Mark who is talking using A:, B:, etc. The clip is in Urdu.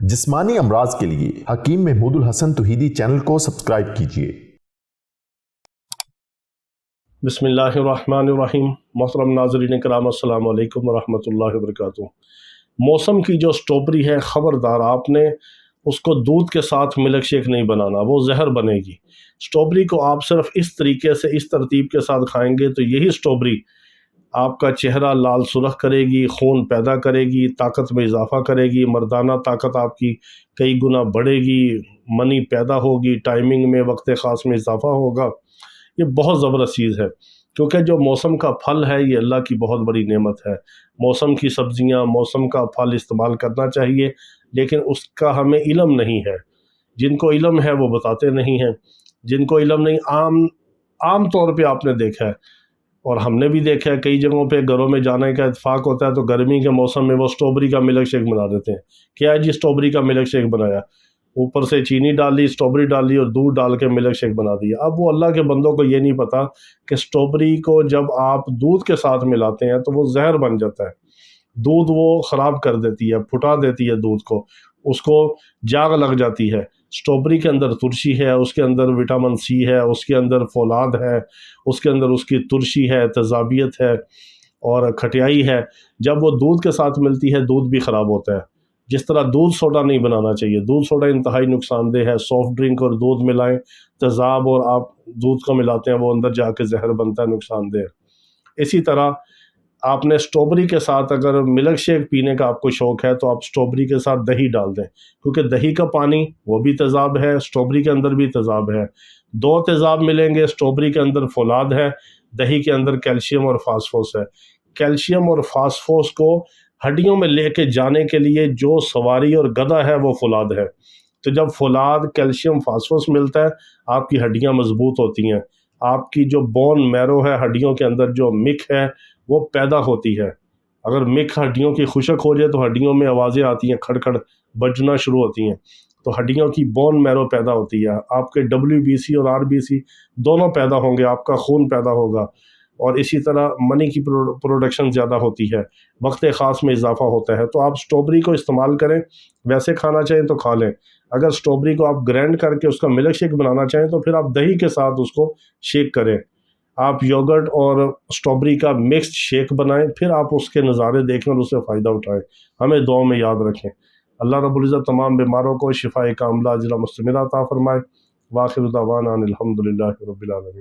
A: جسمانی امراض کے لیے حکیم محمود الحسن توحیدی چینل کو سبسکرائب کیجیے۔
B: بسم اللہ الرحمن الرحیم۔ محترم ناظرین کرام، السلام علیکم ورحمۃ اللہ وبرکاتہ۔ موسم کی جو سٹرابری ہے، خبردار آپ نے اس کو دودھ کے ساتھ ملک شیک نہیں بنانا، وہ زہر بنے گی۔ سٹرابری کو آپ صرف اس طریقے سے، اس ترتیب کے ساتھ کھائیں گے تو یہی سٹرابری آپ کا چہرہ لال سرخ کرے گی، خون پیدا کرے گی، طاقت میں اضافہ کرے گی، مردانہ طاقت آپ کی کئی گنا بڑھے گی، منی پیدا ہوگی، ٹائمنگ میں وقت خاص میں اضافہ ہوگا۔ یہ بہت زبردست چیز ہے، کیونکہ جو موسم کا پھل ہے یہ اللہ کی بہت بڑی نعمت ہے۔ موسم کی سبزیاں، موسم کا پھل استعمال کرنا چاہیے، لیکن اس کا ہمیں علم نہیں ہے۔ جن کو علم ہے وہ بتاتے نہیں ہیں، جن کو علم نہیں، عام طور پہ آپ نے دیکھا ہے اور ہم نے بھی دیکھا ہے کئی جگہوں پہ گھروں میں جانے کا اتفاق ہوتا ہے تو گرمی کے موسم میں وہ سٹرابری کا ملک شیک بنا دیتے ہیں۔ کیا ہے جی، سٹرابری کا ملک شیک بنایا، اوپر سے چینی ڈالی، سٹرابری ڈالی اور دودھ ڈال کے ملک شیک بنا دیا۔ اب وہ اللہ کے بندوں کو یہ نہیں پتا کہ سٹرابری کو جب آپ دودھ کے ساتھ ملاتے ہیں تو وہ زہر بن جاتا ہے۔ دودھ وہ خراب کر دیتی ہے، پھٹا دیتی ہے دودھ کو، اس کو جاگ لگ جاتی ہے۔ سٹرابری کے اندر ترشی ہے، اس کے اندر وٹامن سی ہے، اس کے اندر فولاد ہے، اس کے اندر اس کی ترشی ہے، تیزابیت ہے اور کھٹیائی ہے۔ جب وہ دودھ کے ساتھ ملتی ہے دودھ بھی خراب ہوتا ہے۔ جس طرح دودھ سوڈا نہیں بنانا چاہیے، دودھ سوڈا انتہائی نقصان دہ ہے۔ سافٹ ڈرنک اور دودھ ملائیں، تیزاب اور آپ دودھ کو ملاتے ہیں، وہ اندر جا کے زہر بنتا ہے، نقصان دہ۔ اسی طرح آپ نے سٹرابری کے ساتھ اگر ملک شیک پینے کا آپ کو شوق ہے تو آپ سٹرابری کے ساتھ دہی ڈال دیں، کیونکہ دہی کا پانی وہ بھی تیزاب ہے، سٹرابری کے اندر بھی تیزاب ہے۔ دو تیزاب ملیں گے، سٹرابری کے اندر فولاد ہے، دہی کے اندر کیلشیم اور فاسفورس ہے۔ کیلشیم اور فاسفورس کو ہڈیوں میں لے کے جانے کے لیے جو سواری اور گدھا ہے وہ فولاد ہے۔ تو جب فولاد، کیلشیم، فاسفورس ملتا ہے آپ کی ہڈیاں مضبوط ہوتی ہیں، آپ کی جو بون میرو ہے، ہڈیوں کے اندر جو مک ہے وہ پیدا ہوتی ہے۔ اگر مک ہڈیوں کی خشک ہو جائے تو ہڈیوں میں آوازیں آتی ہیں، کھڑ کھڑ بجنا شروع ہوتی ہیں، تو ہڈیوں کی بون میرو پیدا ہوتی ہے، آپ کے WBC اور RBC دونوں پیدا ہوں گے، آپ کا خون پیدا ہوگا، اور اسی طرح منی کی پروڈکشن زیادہ ہوتی ہے، وقت خاص میں اضافہ ہوتا ہے۔ تو آپ سٹرابری کو استعمال کریں، ویسے کھانا چاہیں تو کھا لیں۔ اگر سٹرابری کو آپ گرینڈ کر کے اس کا ملک شیک بنانا چاہیں تو پھر آپ دہی کے ساتھ اس کو شیک کریں، آپ یوگرٹ اور سٹرابری کا مکسڈ شیک بنائیں، پھر آپ اس کے نظارے دیکھیں اور اس سے فائدہ اٹھائیں۔ ہمیں دعاؤں میں یاد رکھیں۔ اللہ رب العزت تمام بیماروں کو شفائے کاملہ عاجلہ مستمرہ عطا فرمائے۔ وآخر دعوانا ان الحمد للہ رب العالمین۔